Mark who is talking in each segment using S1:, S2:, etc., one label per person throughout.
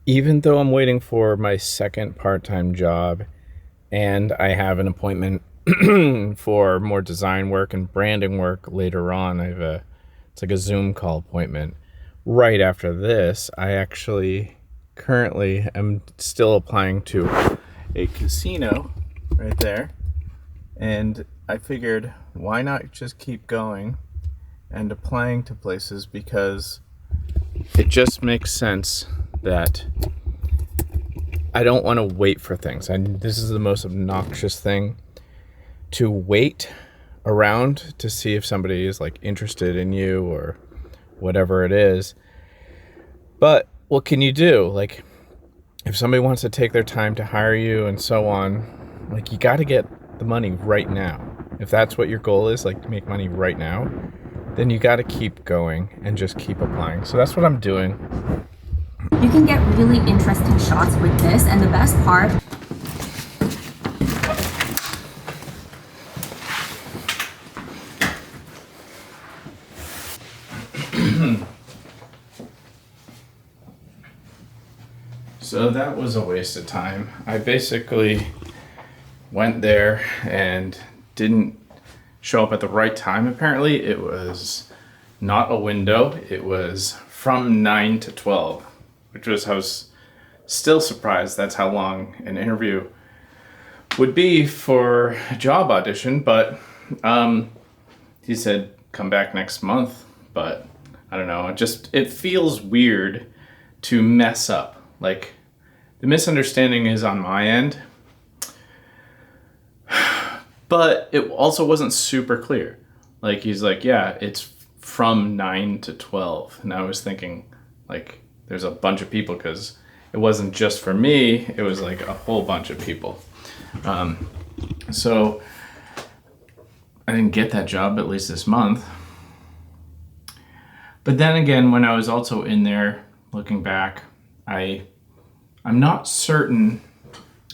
S1: Even though I'm waiting for my second part-time job and I have an appointment for more design work and branding work later on, it's like a Zoom call appointment. Right after this, I actually currently am still applying to a casino right there. And I figured, why not just keep going and applying to places, because it just makes sense that I don't want to wait for things. And this is the most obnoxious thing, to wait around to see if somebody is like interested in you or whatever it is. But what can you do? Like, if somebody wants to take their time to hire you and so on, like, you got to get the money right now. If that's what your goal is, like to make money right now, then you got to keep going and just keep applying. So that's what I'm doing.
S2: You can get really interesting shots with this, and the best part,
S1: So that was a waste of time. I basically went there and didn't show up at the right time. Apparently it was not a window. It was from 9 to 12, I was still surprised that's how long an interview would be for a job audition. But he said come back next month. But I don't know, it feels weird to mess up. Like, the misunderstanding is on my end, but it also wasn't super clear. Like, he's like, yeah, it's from 9 to 12. And I was thinking, like, there's a bunch of people, because it wasn't just for me, it was like a whole bunch of people. So I didn't get that job, at least this month. But then again, when I was also in there looking back, I'm not certain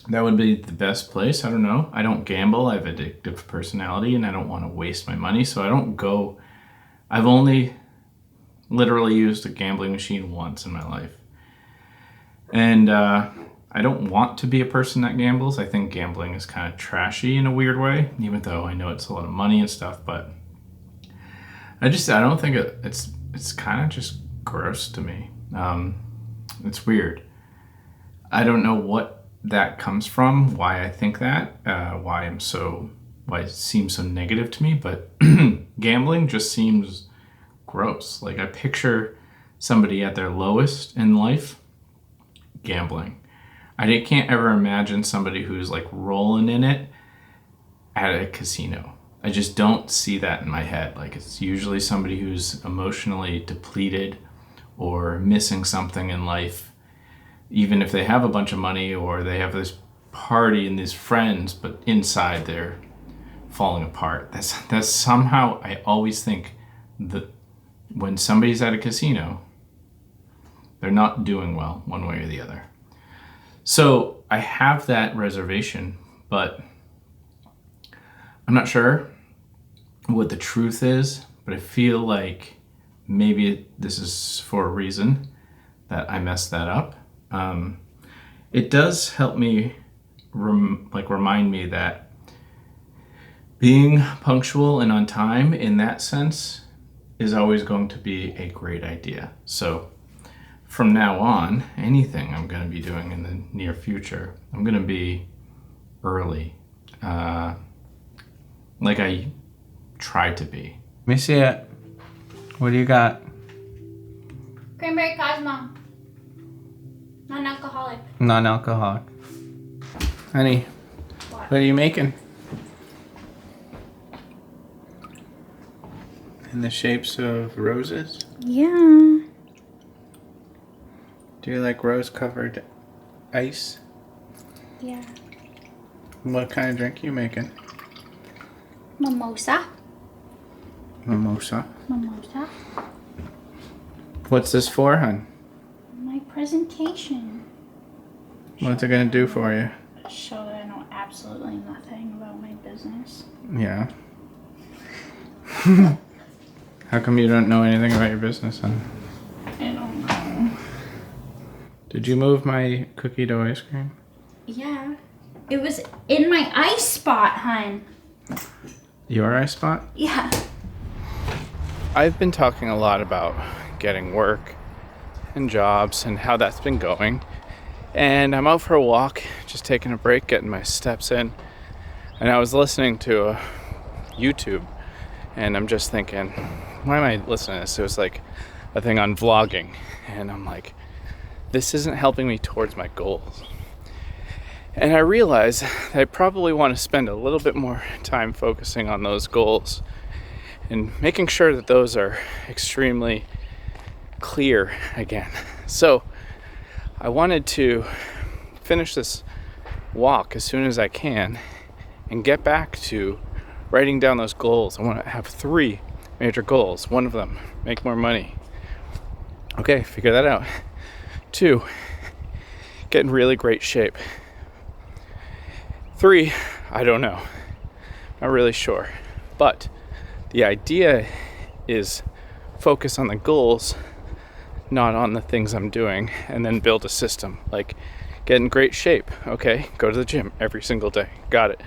S1: that would be the best place. I don't know. I don't gamble. I have an addictive personality and I don't want to waste my money. So I don't go. I've only literally used a gambling machine once in my life. And I don't want to be a person that gambles. I think gambling is kind of trashy in a weird way, even though I know it's a lot of money and stuff. But I don't think it's kind of just gross to me. It's weird. I don't know what that comes from, why I think that, why it seems so negative to me, but gambling just seems gross. Like, I picture somebody at their lowest in life gambling. I can't ever imagine somebody who's like rolling in it at a casino. I just don't see that in my head. Like, it's usually somebody who's emotionally depleted or missing something in life, even if they have a bunch of money or they have this party and these friends, but inside they're falling apart. That's somehow, I always think that when somebody's at a casino, they're not doing well one way or the other. So I have that reservation, but I'm not sure what the truth is, but I feel like maybe this is for a reason that I messed that up. It does help me remind me that being punctual and on time in that sense is always going to be a great idea. So from now on, anything I'm going to be doing in the near future, I'm going to be early, like I try to be. Let me see it. What do you got?
S3: Cranberry Cosmo. Non-alcoholic.
S1: Non-alcoholic. Honey, what are you making? In the shapes of roses?
S3: Yeah.
S1: Do you like rose-covered ice?
S3: Yeah.
S1: What kind of drink are you making?
S3: Mimosa.
S1: Mimosa.
S3: Mimosa.
S1: What's this for, hon?
S3: My presentation.
S1: What's it gonna do for you?
S3: Show that I know absolutely nothing about my business.
S1: Yeah. How come you don't know anything about your business, hon?
S3: I don't know.
S1: Did you move my cookie dough ice cream?
S3: Yeah. It was in my ice spot, hun.
S1: Your ice spot?
S3: Yeah.
S1: I've been talking a lot about getting work and jobs and how that's been going. And I'm out for a walk, just taking a break, getting my steps in. And I was listening to YouTube, and I'm just thinking, why am I listening to this? It was like a thing on vlogging. And I'm like, this isn't helping me towards my goals. And I realize that I probably want to spend a little bit more time focusing on those goals and making sure that those are extremely clear again. So I wanted to finish this walk as soon as I can and get back to writing down those goals. I want to have 3 major goals. One of them, make more money. Okay, figure that out. 2, get in really great shape. 3, I don't know. Not really sure. But the idea is focus on the goals, not on the things I'm doing, and then build a system. Like, get in great shape. Okay, go to the gym every single day. Got it.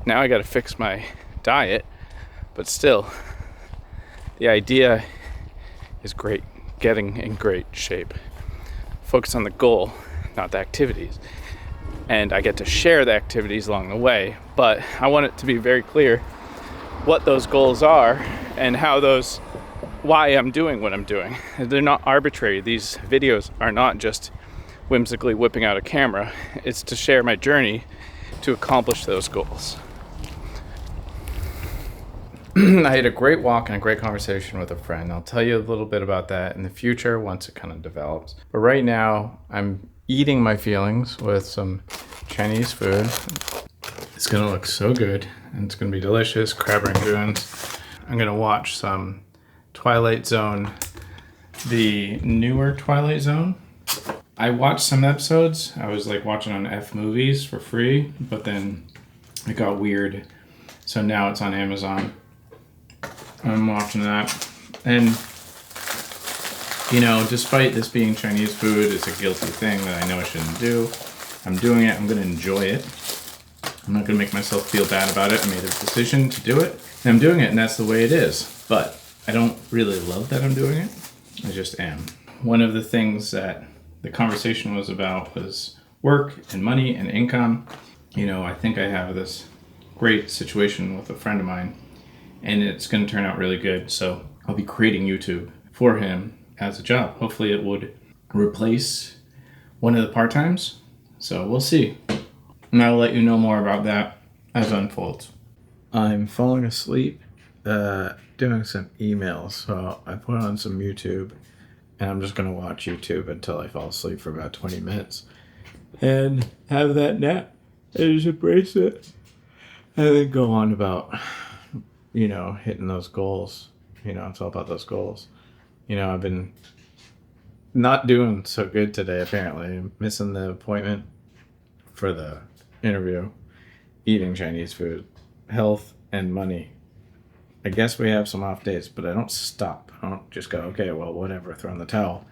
S1: Now I got to fix my diet, but still, the idea is great. Getting in great shape. Focus on the goal, not the activities. And I get to share the activities along the way, but I want it to be very clear what those goals are and why I'm doing what I'm doing. They're not arbitrary. These videos are not just whimsically whipping out a camera. It's to share my journey to accomplish those goals. I had a great walk and a great conversation with a friend. I'll tell you a little bit about that in the future once it kind of develops. But right now, I'm eating my feelings with some Chinese food. It's gonna look so good and it's gonna be delicious. Crab rangoons. I'm gonna watch some Twilight Zone, the newer Twilight Zone. I watched some episodes. I was like watching on F Movies for free, but then it got weird. So now it's on Amazon. I'm watching that. And, you know, despite this being Chinese food, it's a guilty thing that I know I shouldn't do. I'm doing it. I'm going to enjoy it. I'm not going to make myself feel bad about it. I made a decision to do it, and I'm doing it, and that's the way it is. But I don't really love that I'm doing it. I just am. One of the things that the conversation was about was work and money and income. You know, I think I have this great situation with a friend of mine, and it's going to turn out really good. So I'll be creating YouTube for him as a job. Hopefully it would replace one of the part-times. So we'll see. And I'll let you know more about that as it unfolds. I'm falling asleep doing some emails. So I put on some YouTube, and I'm just going to watch YouTube until I fall asleep for about 20 minutes and have that nap and just embrace it. And then go on about, you know, hitting those goals. You know, it's all about those goals. You know, I've been not doing so good today, apparently. I'm missing the appointment for the interview, eating Chinese food, health, and money. I guess we have some off days, but I don't stop. I don't just go, okay, well, whatever, throw in the towel.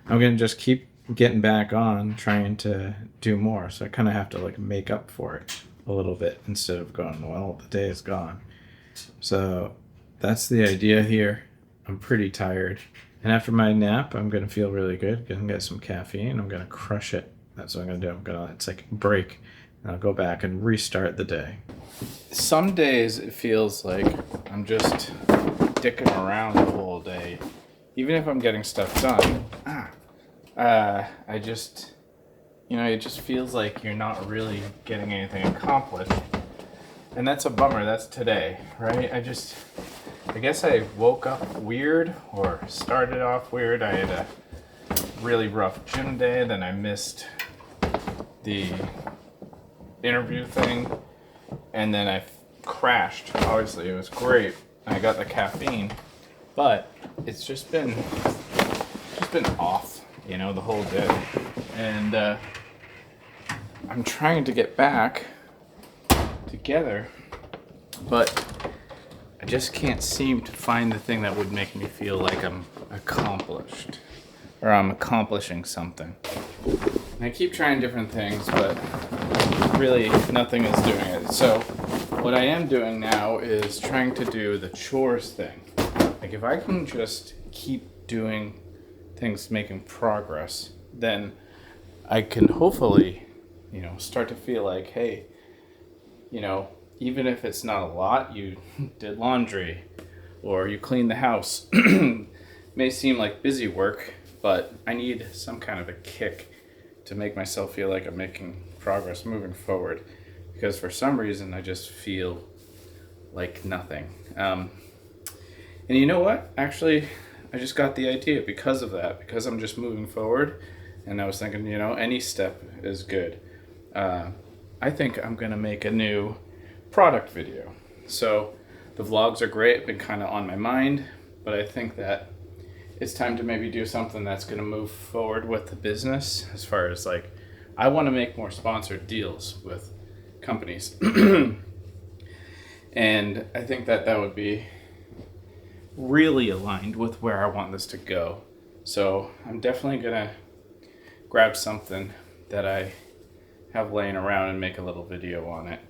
S1: I'm going to just keep getting back on, trying to do more. So I kind of have to, like, make up for it a little bit instead of going, well, the day is gone. So that's the idea here. I'm pretty tired. And after my nap, I'm going to feel really good. Going to get some caffeine. I'm going to crush it. That's what I'm going to do. It's like a break. And I'll go back and restart the day. Some days it feels like I'm just dicking around the whole day. Even if I'm getting stuff done. I just, you know, it just feels like you're not really getting anything accomplished. And that's a bummer. That's today, right? I guess I woke up weird or started off weird. I had a really rough gym day. Then I missed the interview thing. And then I crashed. Obviously, it was great. I got the caffeine. But it's just been off, you know, the whole day. And I'm trying to get back together, but I just can't seem to find the thing that would make me feel like I'm accomplished or I'm accomplishing something. And I keep trying different things, but really nothing is doing it. So what I am doing now is trying to do the chores thing. Like if I can just keep doing things making progress, then I can hopefully, start to feel like, hey, even if it's not a lot, you did laundry or you cleaned the house. May seem like busy work, but I need some kind of a kick to make myself feel like I'm making progress moving forward, because for some reason I just feel like nothing. And you know what? Actually, I just got the idea because of that, because I'm just moving forward. And I was thinking, any step is good. I think I'm gonna make a new product video. So the vlogs are great, been kind of on my mind, but I think that it's time to maybe do something that's going to move forward with the business, as far as like, I want to make more sponsored deals with companies. And I think that would be really aligned with where I want this to go. So I'm definitely going to grab something that I have laying around and make a little video on it.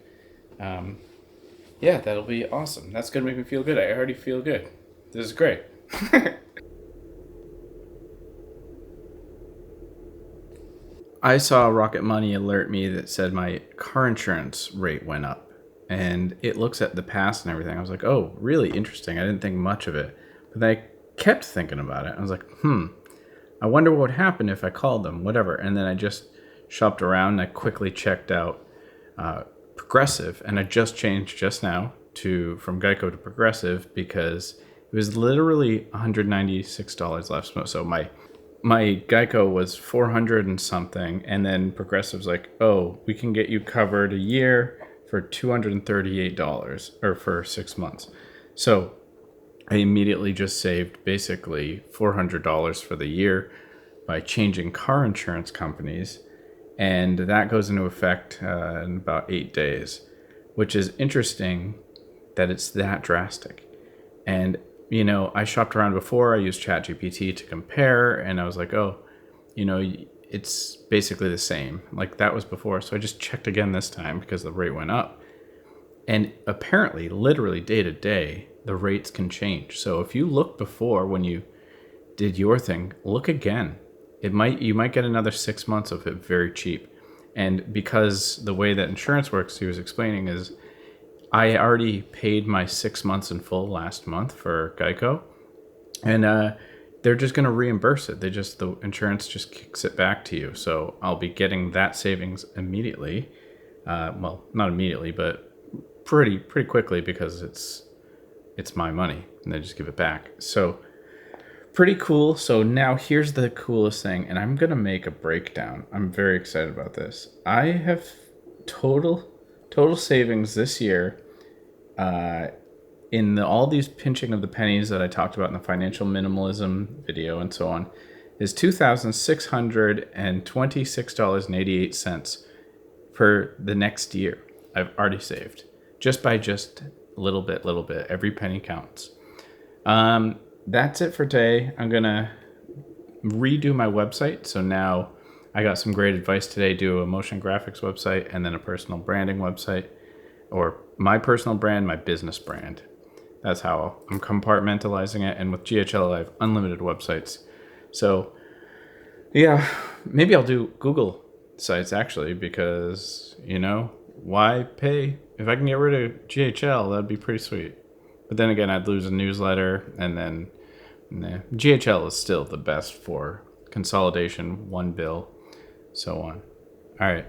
S1: Yeah, that'll be awesome. That's going to make me feel good. I already feel good. This is great. I saw Rocket Money alert me that said my car insurance rate went up, and it looks at the past and everything. I was like, oh, really interesting. I didn't think much of it, but I kept thinking about it. I was like, I wonder what would happen if I called them, whatever. And then I just shopped around and I quickly checked out Progressive, and I just changed just now from Geico to Progressive because it was literally $196 left. So my Geico was 400 and something, and then Progressive's like, oh, we can get you covered a year for $238 or for 6 months. So I immediately just saved basically $400 for the year by changing car insurance companies, and that goes into effect in about 8 days, which is interesting that it's that drastic. And I shopped around before. I used ChatGPT to compare, and I was like, oh, it's basically the same. Like that was before. So I just checked again this time because the rate went up. And apparently, literally day to day, the rates can change. So if you look before when you did your thing, look again. You might get another 6 months of it very cheap. And because the way that insurance works, he was explaining, is I already paid my 6 months in full last month for Geico, and they're just going to reimburse it. The insurance just kicks it back to you. So I'll be getting that savings immediately. Well, not immediately, but pretty quickly, because it's my money and they just give it back. So pretty cool. So now here's the coolest thing, and I'm going to make a breakdown. I'm very excited about this. I have total savings this year in all these pinching of the pennies that I talked about in the financial minimalism video and so on, is $2,626.88 for the next year. I've already saved just by little bit. Every penny counts. That's it for today. I'm gonna redo my website. So now I got some great advice today. Do a motion graphics website and then a personal branding website, or my personal brand, my business brand. That's how I'm compartmentalizing it. And with GHL, I have unlimited websites. So yeah, maybe I'll do Google sites actually, because why pay? If I can get rid of GHL, that'd be pretty sweet. But then again, I'd lose a newsletter, and then GHL is still the best for consolidation, one bill, so on. All right.